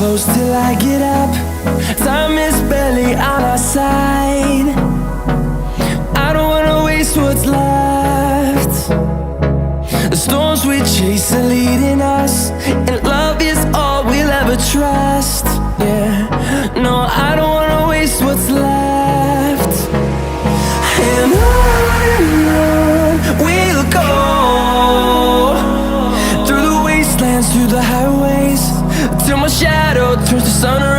close till I get up. Time is barely on our side. I don't wanna waste what's left. The storms we chase are leading us, and love is all we'll ever trust. Yeah, no, I don't wanna waste what's left. And on we'll go, through the wastelands, through the highways, till my shadow turns to sun rays.